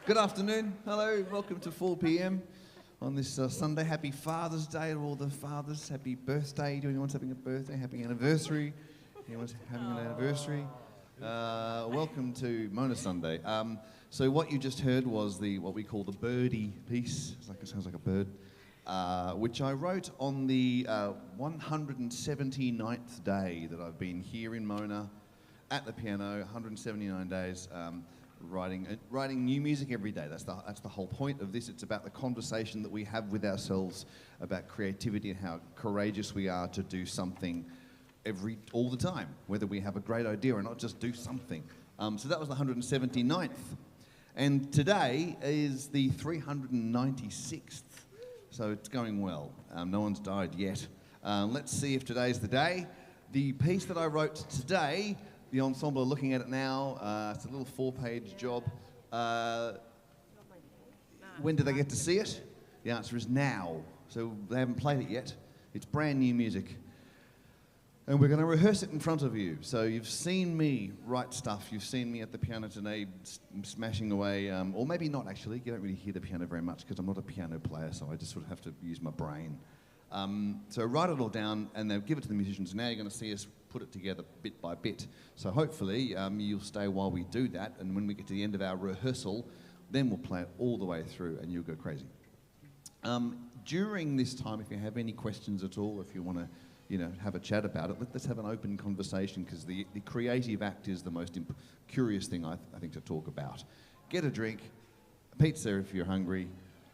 Good afternoon. Hello. Welcome to 4 p.m. on this Sunday. Happy Father's Day to all the fathers. Happy birthday to anyone's having a birthday. Happy anniversary. Anyone's having an anniversary. Welcome to Mona Sunday. So what you just heard was what we call the birdie piece. It sounds like a bird. Which I wrote on the 179th day that I've been here in Mona at the piano. 179 days. Writing new music every day. That's the whole point of this. It's about the conversation that we have with ourselves about creativity and how courageous we are to do something all the time, whether we have a great idea or not, just do something. So that was the 179th. And today is the 396th. So it's going well. No one's died yet. Let's see if today's the day. The piece that I wrote today, the ensemble are looking at it now. It's a little 4-page job. When do they get to see it? The answer is now. So they haven't played it yet. It's brand new music. And we're going to rehearse it in front of you. So you've seen me write stuff. You've seen me at the piano today smashing away. Or maybe not, actually. You don't really hear the piano very much because I'm not a piano player, so I just sort of have to use my brain. So write it all down and then give it to the musicians. Now you're going to see us put it together bit by bit. So hopefully you'll stay while we do that, and when we get to the end of our rehearsal, then we'll play it all the way through and you'll go crazy. During this time, if you have any questions at all, if you want to have a chat about it, let's have an open conversation, because the creative act is the most curious thing I think to talk about. Get a drink, pizza if you're hungry.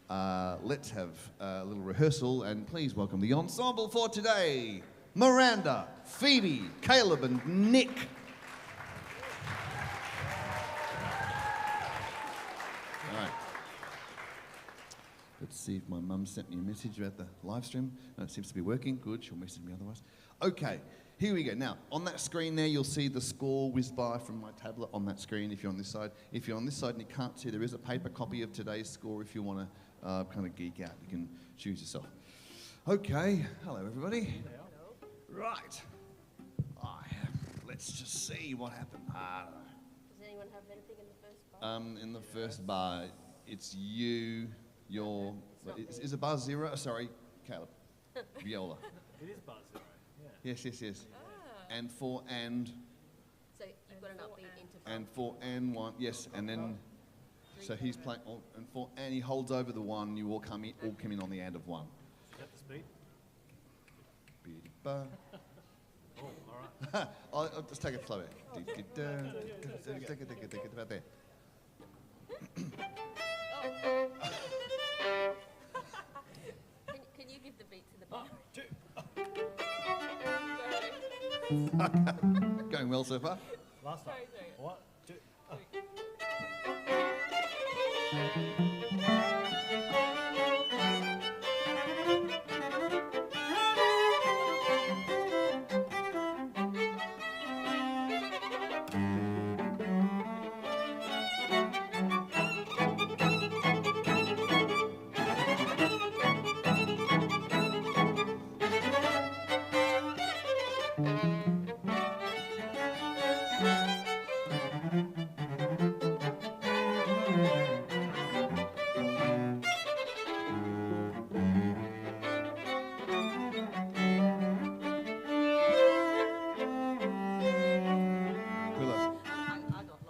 Let's have a little rehearsal, and please welcome the ensemble for today. Miranda, Phoebe, Caleb and Nick. All right. Let's see if my mum sent me a message about the live stream. No, it seems to be working. Good, she'll message me otherwise. Okay, here we go. Now, on that screen there, you'll see the score whiz by from my tablet on that screen if you're on this side. If you're on this side and you can't see, there is a paper copy of today's score if you want to kind of geek out. You can choose yourself. Okay, hello everybody. Hello. Right. Let's just see what happened. Does anyone have anything in the first bar? In the first bar, it's you, your... Is it bar 0? Sorry, Caleb. Viola. It is bar 0, yeah. Yes. And 4 and... So you've got an upbeat interval. And 4 and 1, yes, and then... So he's playing... And 4 and he holds over the 1, you all come in on the end of 1. Is that the speed? Ba. Oh, all right. I'll just take it slower. About there. Can you give the beat to the bar? 2. Going well so far? Last time. Sorry. 1, 2.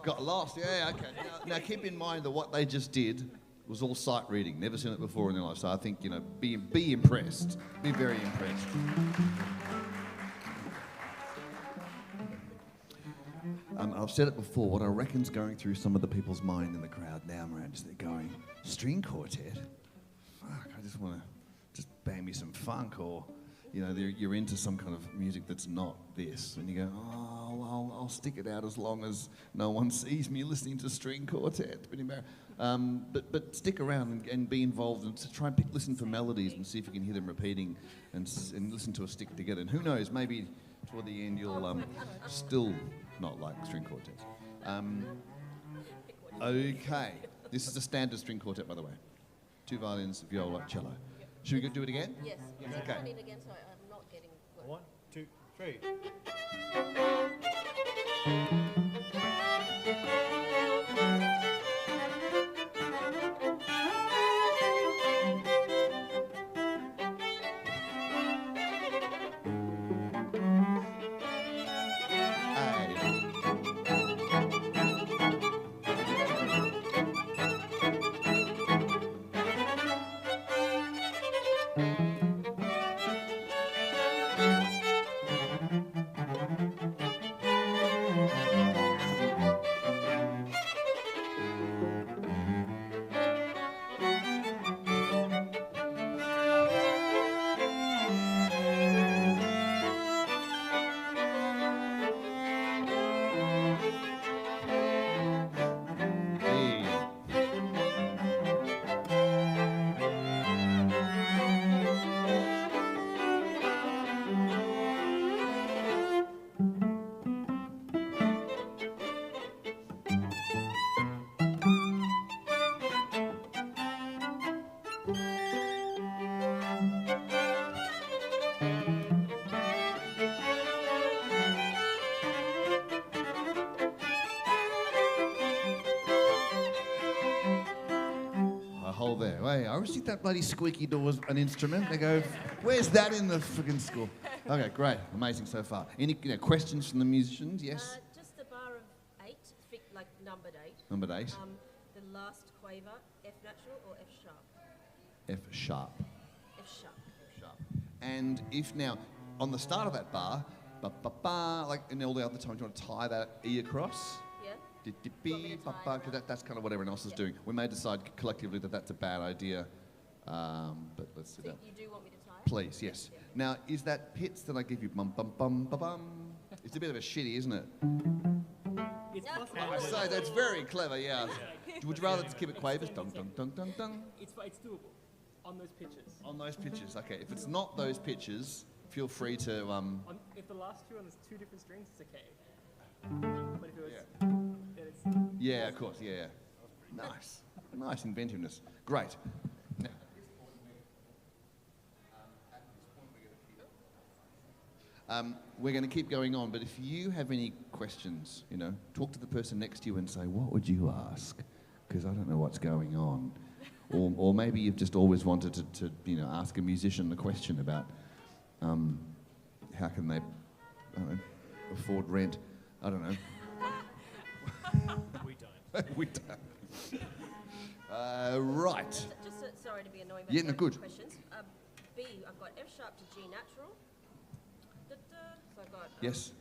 Got lost, yeah, okay. Now keep in mind that what they just did was all sight reading. Never seen it before in their life, so I think, be impressed. Be very impressed. I've said it before, what I reckon's going through some of the people's mind in the crowd now, Miranda, is they're going, string quartet? Fuck, I just want to bang me some funk, or... you're into some kind of music that's not this, and you go, I'll stick it out as long as no one sees me listening to string quartet. But stick around and be involved, and try and listen for melodies and see if you can hear them repeating, and listen to us stick together. And who knows, maybe toward the end you'll still not like string quartets. Okay, this is a standard string quartet, by the way. 2 violins, viola, cello. Should we do it again? Yes. Okay. I need again, so I'm not getting... 1, 2, 3. there. Hey, I always think that bloody squeaky door's an instrument. They go, where's that in the friggin' school? Okay, great. Amazing so far. Any questions from the musicians? Yes? Just a bar of 8, like numbered 8. Number 8. The last quaver, F natural or F sharp? F sharp. F sharp. F sharp. And if now, on the start of that bar, ba-ba-ba, like in all the other times, you want to tie that E across? Yeah? Di-di-bi, ba-ba, 'cause that's kind of what everyone else is doing. We may decide collectively that that's a bad idea, but let's do So that. you do want me to tie it? Please, yes. Yeah. Now, is that pits that I give you, bum bum bum ba bum? It's a bit of a shitty, isn't it? It's Yeah. possible. I say that's very clever, yeah. Would you rather keep it quavers? Dun dun dun dun dun. It's doable on those pitches. On those pitches, okay. If it's not those pitches, feel free to If the last two and there's 2 different strings, it's okay. But if it was, Yeah. then it's Yeah, of course, yeah. Nice. Nice inventiveness. Great. Now, we're going to keep going on, but if you have any questions, talk to the person next to you and say, what would you ask? Because I don't know what's going on. Or maybe you've just always wanted to ask a musician a question about how can they afford rent. I don't know. We don't. We don't. Right. Just sorry to be annoying, but Yeah, no, good. questions. B, I've got F sharp to G natural. Da-da. So I've got... Yes.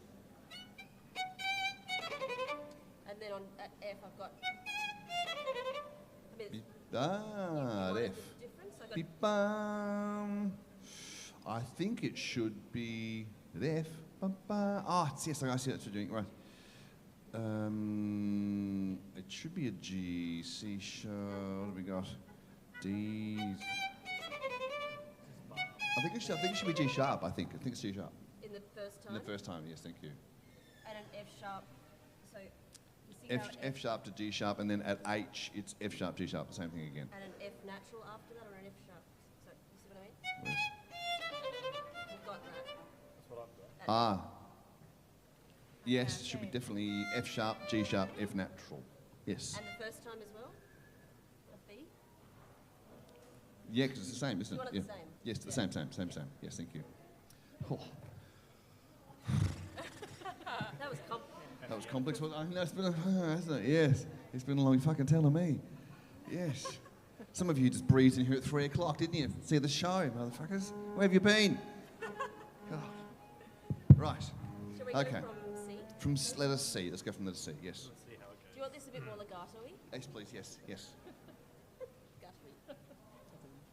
And then at F, I've got... I mean, Ah, what F. is the difference? I got Beep-bum. I think it should be at F. Ba-ba. Ah, yes, I see that's what you're doing. Right. It should be a G, C sharp. What have we got? D. I think it should be G sharp. I think it's G sharp. in the first In time. the first time, yes, thank you. And an F sharp. So you see F, how F sharp to G sharp, and then at H it's F sharp, G sharp, the same thing again. And an F natural after that, or an F sharp. So you see what I mean? Whereas- We've got that. That's what I've got. Ah. Yes, Yeah, it should be okay. definitely F sharp, G sharp, F natural. Yes. And the first time as well? A B? Yeah, because it's the same, isn't You it? want it Yeah. the same? Yes, the Yeah. same. Yes, thank you. Oh, That was complicated. that was complex. Well, I know it's been hasn't it? Yes. It's been a long fucking telling me. Yes. Some of you just breezed in here at 3 o'clock, didn't you? See the show, motherfuckers. Where have you been? God. Right. Shall we Okay. go from C? From letter C. Let's go from letter C. Yes. Let's see how it Do goes. you want this a bit more legato-y? Yes, please. Yes. Yes. Legato-y.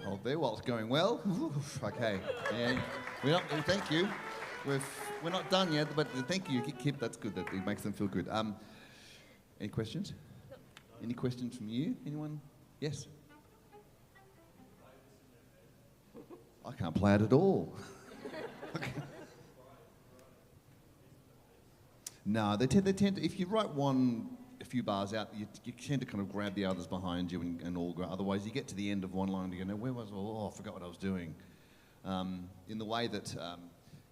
Hold there while it's going well. Oof, okay. And thank you. We're not done yet, but thank you. Keep that's good. That it makes them feel good. Any questions? Any questions from you? Anyone? Yes. I can't play it at all. Okay. No, they tend to, if you write a few bars out, you tend to kind of grab the others behind you and all go. Otherwise, you get to the end of one line and you go, no, where was I? Oh, I forgot what I was doing. In the way that,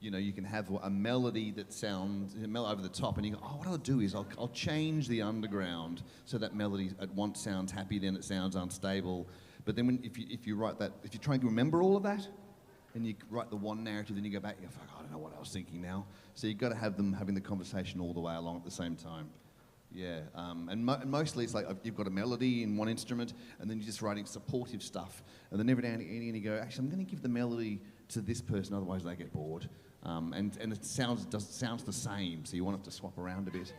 you can have a melody that sounds over the top, and you go, oh, what I'll do is I'll change the underground so that melody at once sounds happy, then it sounds unstable. But then if you write that, if you're trying to remember all of that, and you write the one narrative, then you go back, and you're like, I don't know what I was thinking now. So you've got to have them having the conversation all the way along at the same time. Yeah, and mostly it's like you've got a melody in one instrument, and then you're just writing supportive stuff. And then every now and again you go, actually, I'm going to give the melody to this person, otherwise they get bored. And it sounds the same, so you want it to swap around a bit.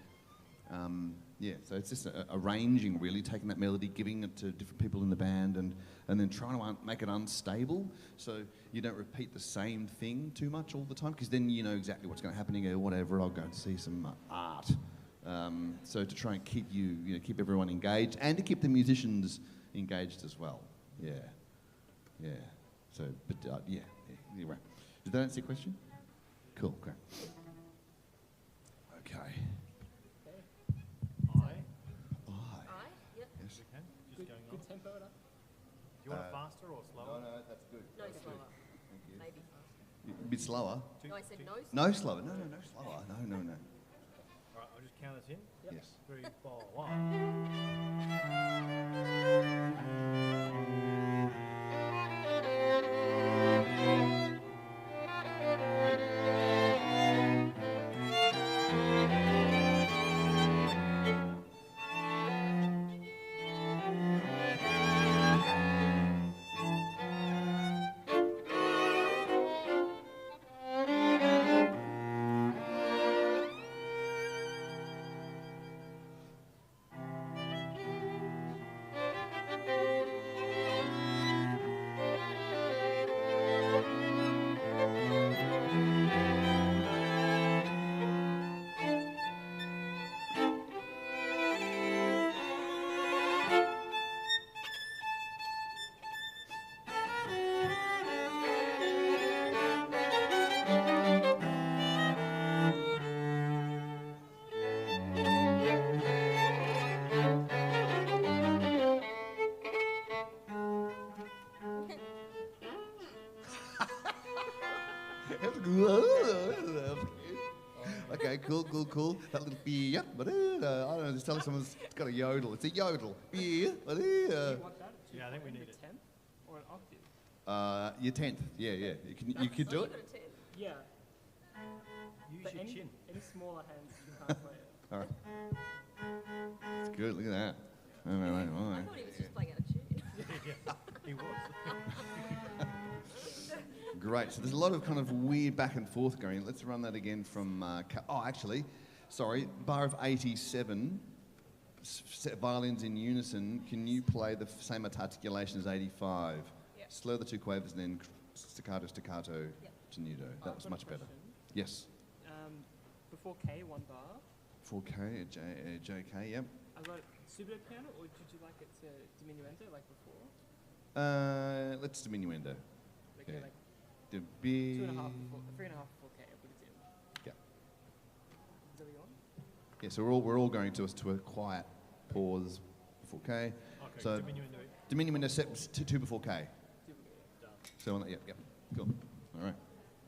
Yeah, so it's just arranging, really, taking that melody, giving it to different people in the band, and then trying to make it unstable, so you don't repeat the same thing too much all the time, because then you know exactly what's going to happen. You go, whatever, I'll go and see some art. So to try and keep keep everyone engaged, and to keep the musicians engaged as well. Yeah, yeah. So, but yeah. Anyway, did that answer your question? Cool. Great. Okay. Yep. Yes. We can. Just Good, going on. good tempo it up. Do you want it faster or slower? No, that's good. No That's slower. Good. Thank you. Maybe faster. A bit slower. No, I said no. No slower. No slower. No. All right, I'll just count us in. Yep. Yes. 3, 4, 1. Okay, cool. That little beer, but I don't know. Just tell someone's got a yodel. It's a yodel. Beer, but Do you want that? Yeah, I think we need a it. tenth or an octave? your 10th. Yeah. You could do You it. got a 10. Yeah. Use But your any chin. smaller hands you can't play it. All right. It's good. Look at that. All right. I thought he was just playing out a tune. Yeah, he was. Great. So there's a lot of kind of weird back and forth going. Let's run that again from. Actually, sorry. Bar of 87. Violins in unison. Can you play the same articulation as 85? Yep. Slow the two quavers and then staccato, Yep. tenuto. I've That was got a much better. question. Yes. Before K, one bar. 4K, JK. Yep. I got subito piano, or did you like it to diminuendo like before? Let's diminuendo. Like, Yeah. like The B. 3.5 before K, I put it in. Yeah. Is that on? Yeah. So we're all going to a quiet pause before K. Okay, So diminuendo. diminuendo set two before K. Done. So on that. Yep. Cool. All right.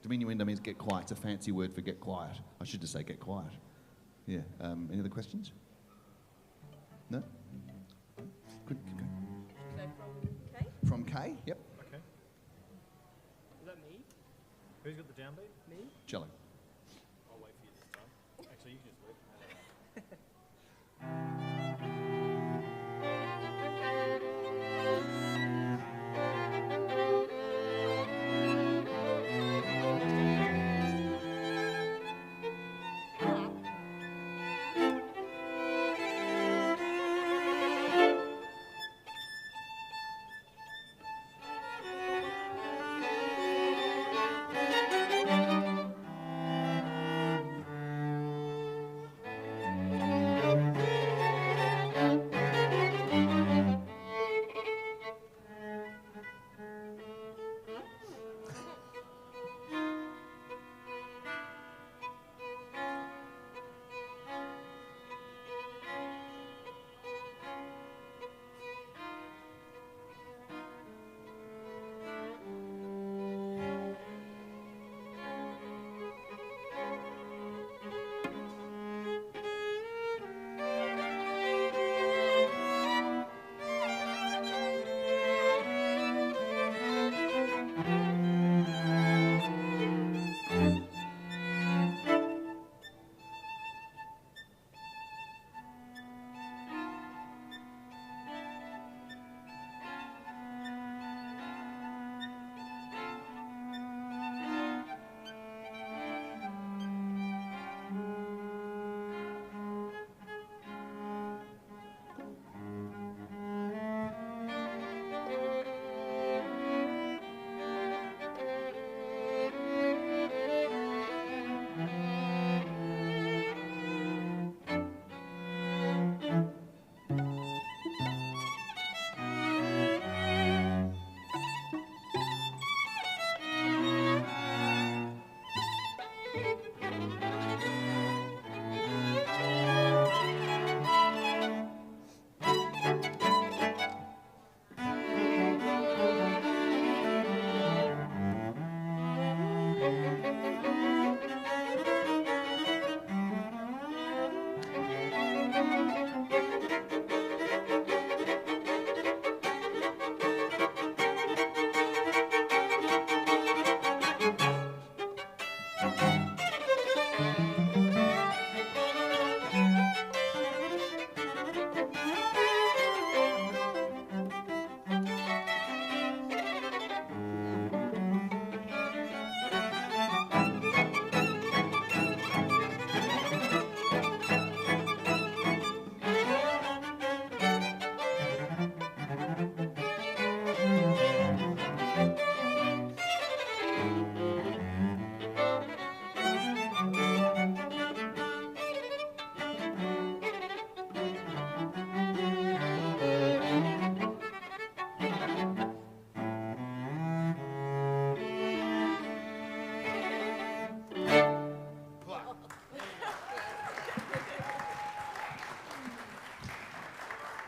Diminuendo means get quiet. It's a fancy word for get quiet. I should just say get quiet. Yeah. Any other questions? No? Good. Keep going. So from K? From K? Yep. Okay. Is that me? Who's got the downbeat? Me? Cello. I'll wait for you this time. Actually, you can just wait.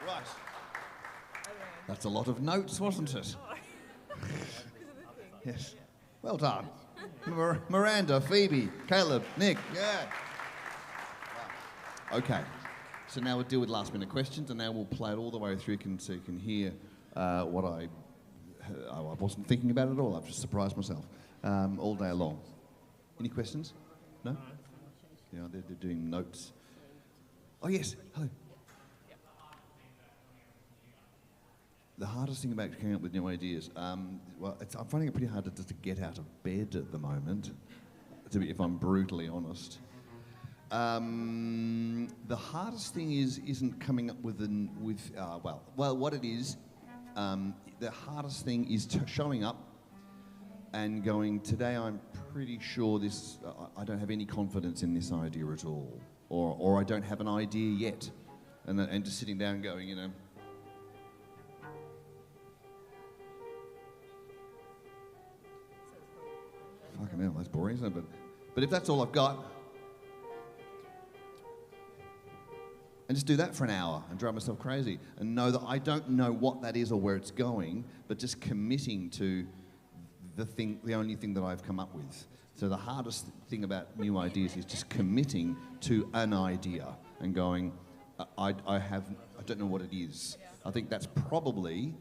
Right. That's a lot of notes, wasn't it? Yes. Well done. Miranda, Phoebe, Caleb, Nick, yeah. Right. Okay. So now we'll deal with last minute questions, and now we'll play it all the way through so you can hear what I wasn't thinking about at all. I've just surprised myself all day long. Any questions? No? Yeah, they're doing notes. Oh, yes. Hello. The hardest thing about coming up with new ideas, I'm finding it pretty hard to get out of bed at the moment, if I'm brutally honest. The hardest thing isn't coming up with what it is. The hardest thing is showing up and going, today I'm pretty sure this. I don't have any confidence in this idea at all, or I don't have an idea yet, and just sitting down and going, you know. Fucking hell, that's boring, isn't it? But if that's all I've got, and just do that for an hour and drive myself crazy and know that I don't know what that is or where it's going, but just committing to the only thing that I've come up with. So the hardest thing about new ideas is just committing to an idea and going, I don't know what it is. I think that's probably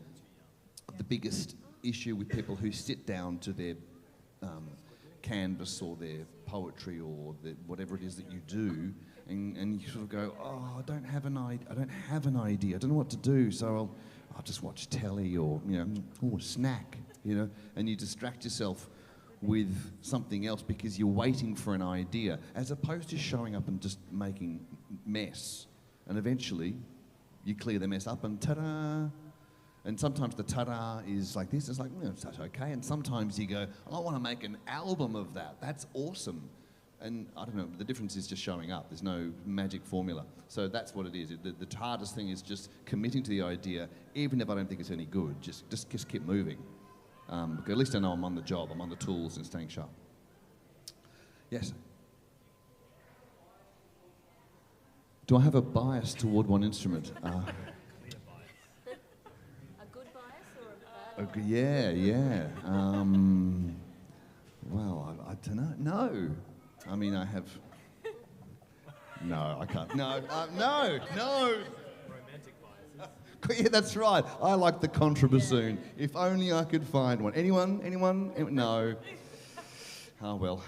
the biggest issue with people who sit down to their canvas or their poetry or whatever it is that you do, and you sort of go, I don't have an idea. I don't know what to do, so I'll just watch telly or snack, and you distract yourself with something else because you're waiting for an idea, as opposed to showing up and just making mess, and eventually you clear the mess up and ta-da. And sometimes the ta-da is like this, it's like, that's okay. And sometimes you go, I want to make an album of that. That's awesome. And I don't know, the difference is just showing up. There's no magic formula. So that's what it is. The hardest thing is just committing to the idea, even if I don't think it's any good. Just keep moving. Because at least I know I'm on the job, I'm on the tools and staying sharp. Yes? Do I have a bias toward one instrument? Okay, yeah. Well, I don't know. No. I mean, I have... No, I can't. No. Romantic biases. Yeah, that's right. I like the contrabassoon. If only I could find one. Anyone? No. Oh, well.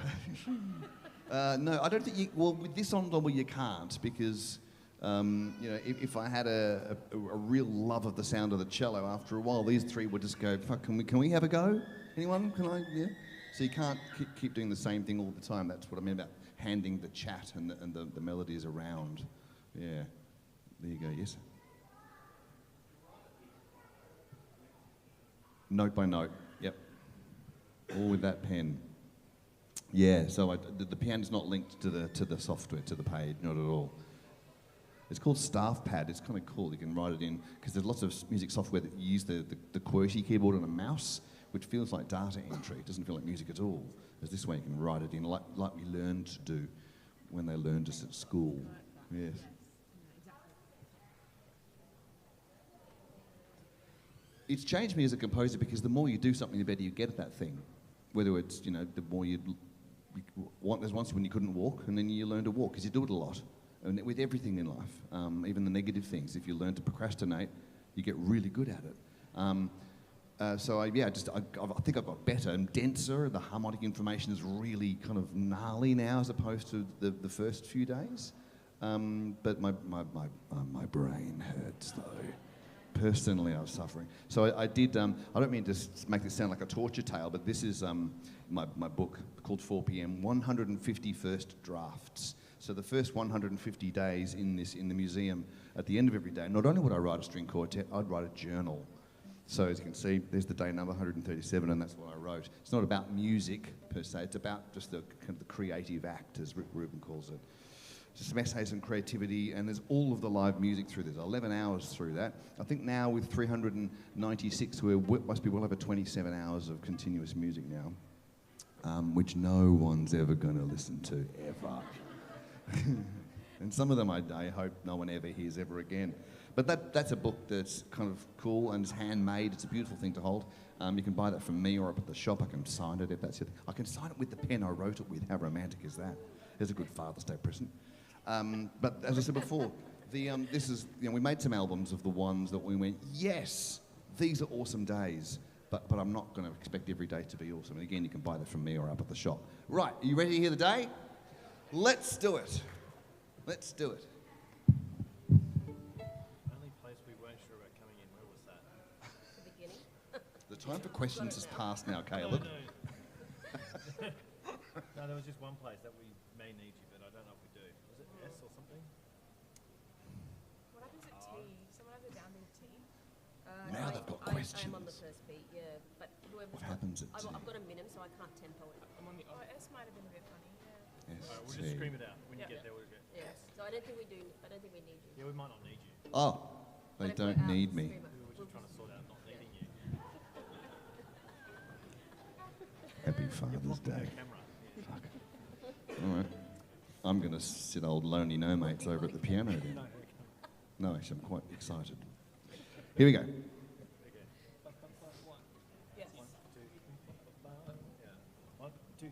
No, I don't think you... Well, with this ensemble, you can't, because... if I had a real love of the sound of the cello, after a while, these three would just go, fuck, can we have a go? Anyone? Can I? Yeah. So you can't keep doing the same thing all the time. That's what I mean about handing the chat and the melodies around. Yeah. There you go, yes. Note by note, yep. All with that pen. Yeah, so the piano's not linked to the software, to the page, not at all. It's called Staff Pad. It's kind of cool. You can write it in, because there's lots of music software that use the QWERTY keyboard and a mouse, which feels like data entry. It doesn't feel like music at all. There's this way you can write it in, like we learned to do when they learned us at school. Yes. It's changed me as a composer, because the more you do something, the better you get at that thing. Whether it's, the more there's once when you couldn't walk, and then you learn to walk, because you do it a lot. And with everything in life, even the negative things, if you learn to procrastinate, you get really good at it. So I think I've got better and denser. The harmonic information is really kind of gnarly now, as opposed to the first few days. But my brain hurts though. Personally, I was suffering. So I did. I don't mean to make this sound like a torture tale, but this is my book called 4 p.m. 150 first drafts. So the first 150 days in the museum, at the end of every day, not only would I write a string quartet, I'd write a journal. So as you can see, there's the day number 137, and that's what I wrote. It's not about music per se; it's about just the kind of the creative act, as Rick Rubin calls it. some essays and creativity, and there's all of the live music through this. 11 hours through that. I think now with 396, we must be well over 27 hours of continuous music now, which no one's ever going to listen to, ever. And some of them I hope no one ever hears ever again. But that's a book that's kind of cool and it's handmade. It's a beautiful thing to hold. You can buy that from me or up at the shop. I can sign it if that's it. I can sign it with the pen I wrote it with. How romantic is that? There's a good Father's Day present. But as I said before, this is, we made some albums of the ones that we went, yes, these are awesome days. But I'm not going to expect every day to be awesome. And again, you can buy that from me or up at the shop. Right, are you ready to hear the day? Let's do it. Let's do it. Only place we weren't sure about coming in, where was that? The beginning. The time for questions has passed now, Caleb. No, there was just one place that we may need you, but I don't know if we do. Was it S or something? What happens at tea? Someone have it down there tea? Now they've got I am questions. on the first beat, yeah. But whoever's What happens at tea? I've got a minimum, so I can't tempo it. I'm on the Oh, S might have been a bit funny. Yeah. Alright, we'll just scream it out. When you Yeah. get there, we'll go. Yeah. So I don't think we need you. Yeah, we might not need you. Oh, they But if we're don't out, need we'll me. scream it. We were just trying to sort out not needing you. Happy Father's Blocking Day. the camera. Yeah. All right. I'm going to sit old lonely no mates over at the piano then. No, okay. No, actually, I'm quite excited. Here we go. Okay. Yes. 1, 2, 3, 4, 5. Yeah. 1, 2.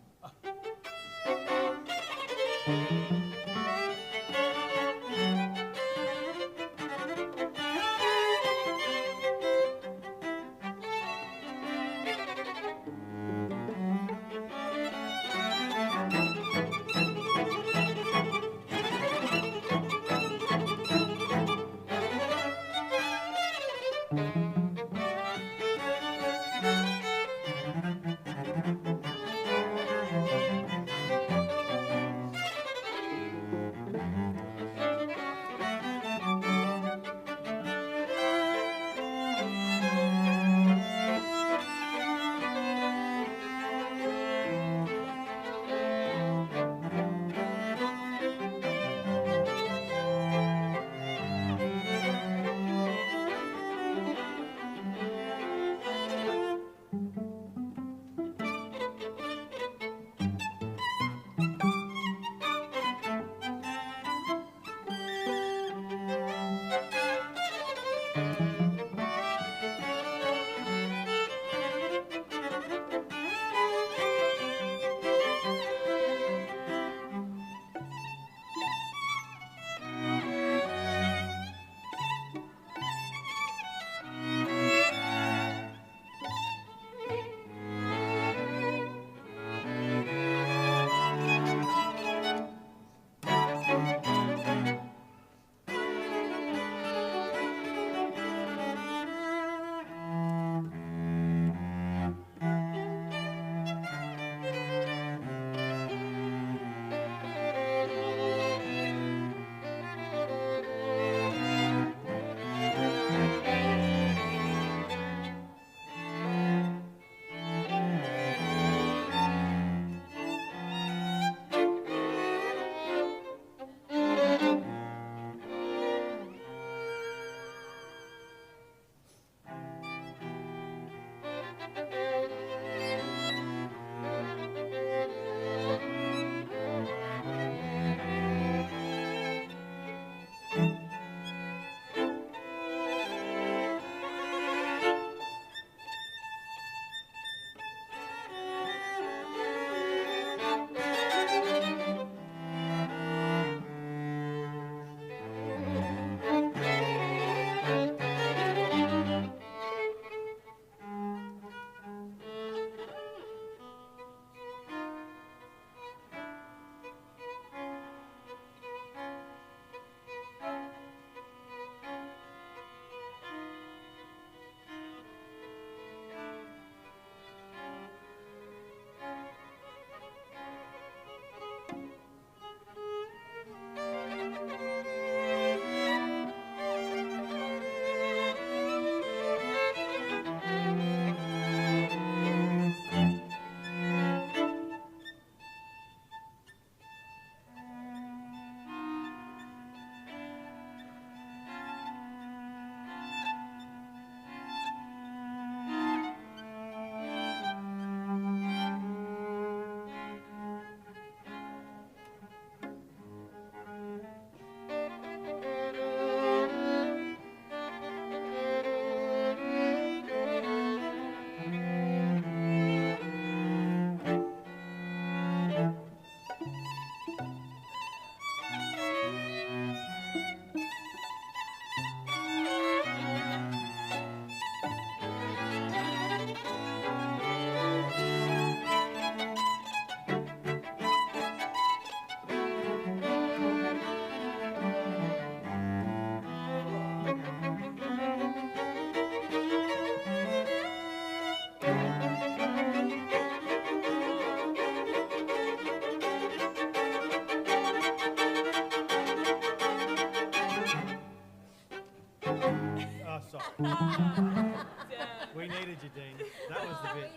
you, Dean. That was the bit.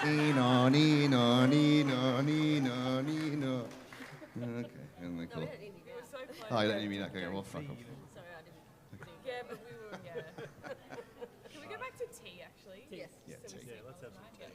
Nino, Nino, Nino, Nino, Nino. Okay, and then No, cool. we don't need to It go. was so close. Oh, you don't need me. Okay, well, fuck off. Sorry, I didn't. Yeah, but we were, yeah. Can we go back to tea, actually? Yes. Yeah, So we tea. see Yeah, let's have some Yeah. tea.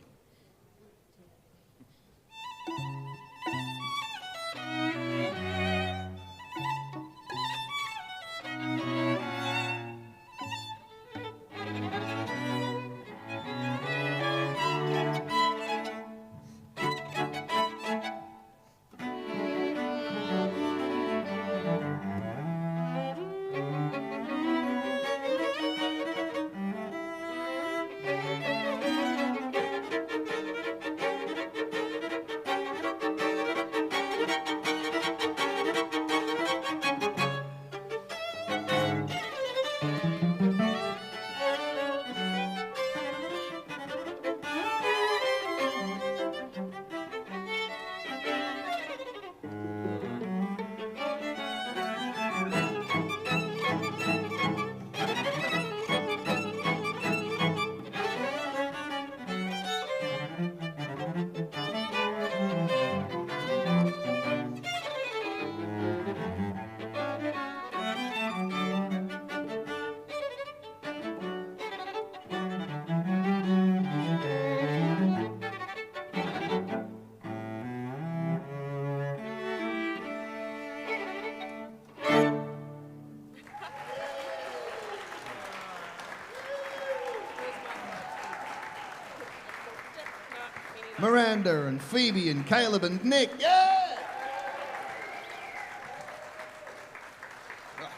Miranda and Phoebe and Caleb and Nick. Yeah! Right.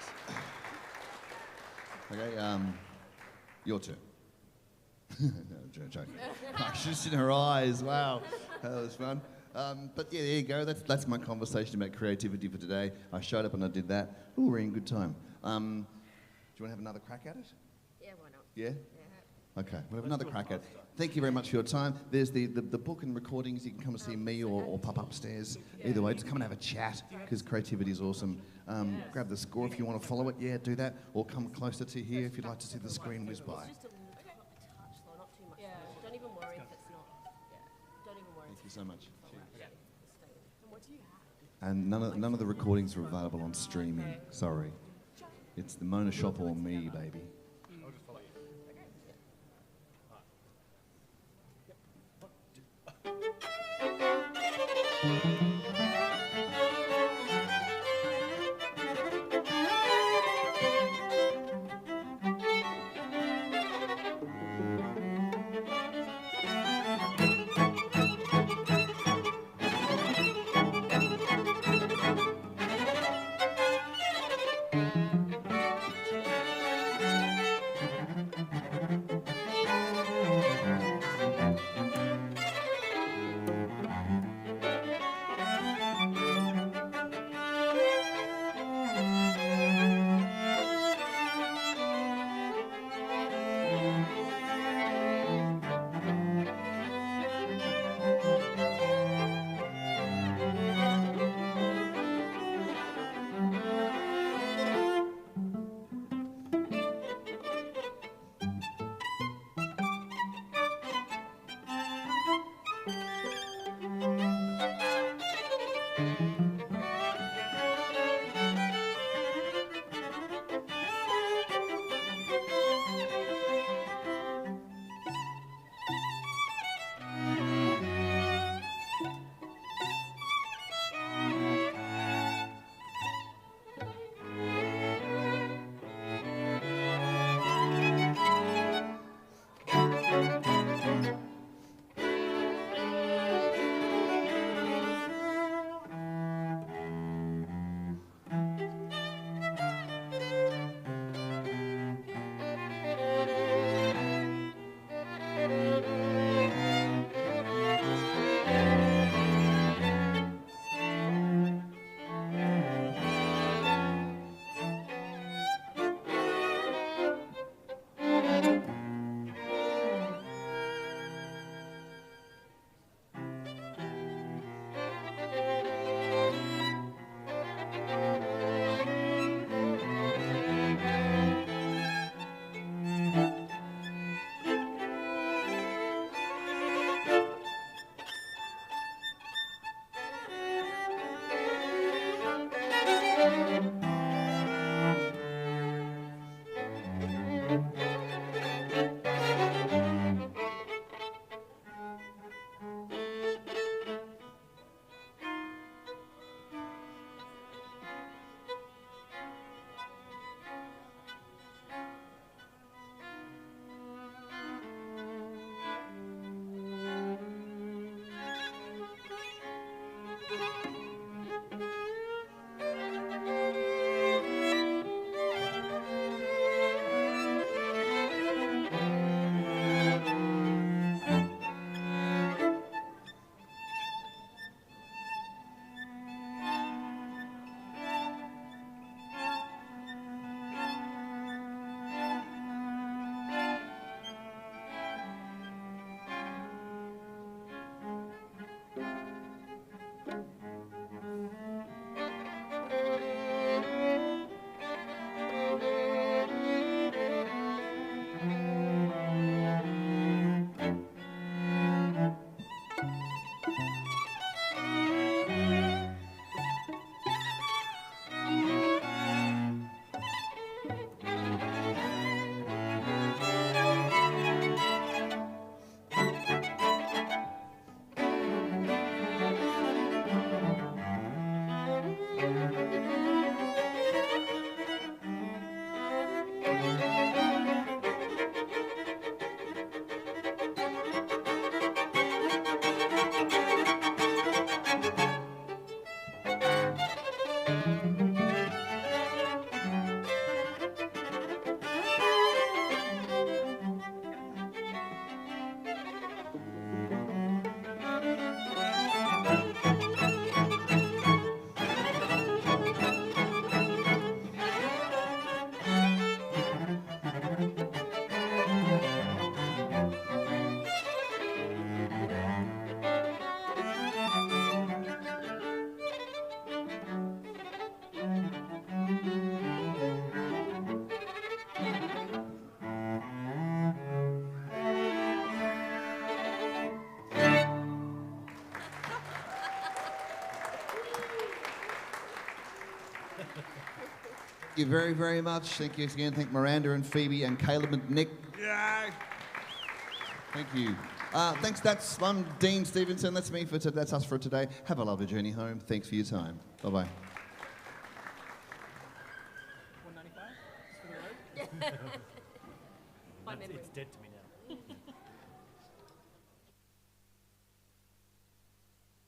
Okay, your turn. No, I'm joking. I should have seen her eyes. Wow, that was fun. But yeah, there you go. That's my conversation about creativity for today. I showed up and I did that. Ooh, we're in good time. Do you want to have another crack at it? Yeah, why not? Yeah? Yeah. Okay, we'll have another crack at it. Thank you very much for your time. There's the book and recordings. You can come and see me or pop upstairs. Either way, just come and have a chat because creativity is awesome. Grab the score if you want to follow it. Yeah, do that. Or come closer to here if you'd like to see the screen whiz by. Just a touch though, not too much. Yeah. Don't even worry if it's not. Yeah. Don't even worry. Thank you so much. And what do you have? And none of the recordings are available on streaming. Sorry. It's the Mona Shop or me, baby. I'll just follow you. you very, very much. Thank you again. Thank Miranda and Phoebe and Caleb and Nick. Yay! Thank you. Thanks. That's I'm Dean Stevenson. That's me for that's us for today. Have a lovely journey home. Thanks for your time. Bye bye. 195 for the road. My It's memory. dead to me now.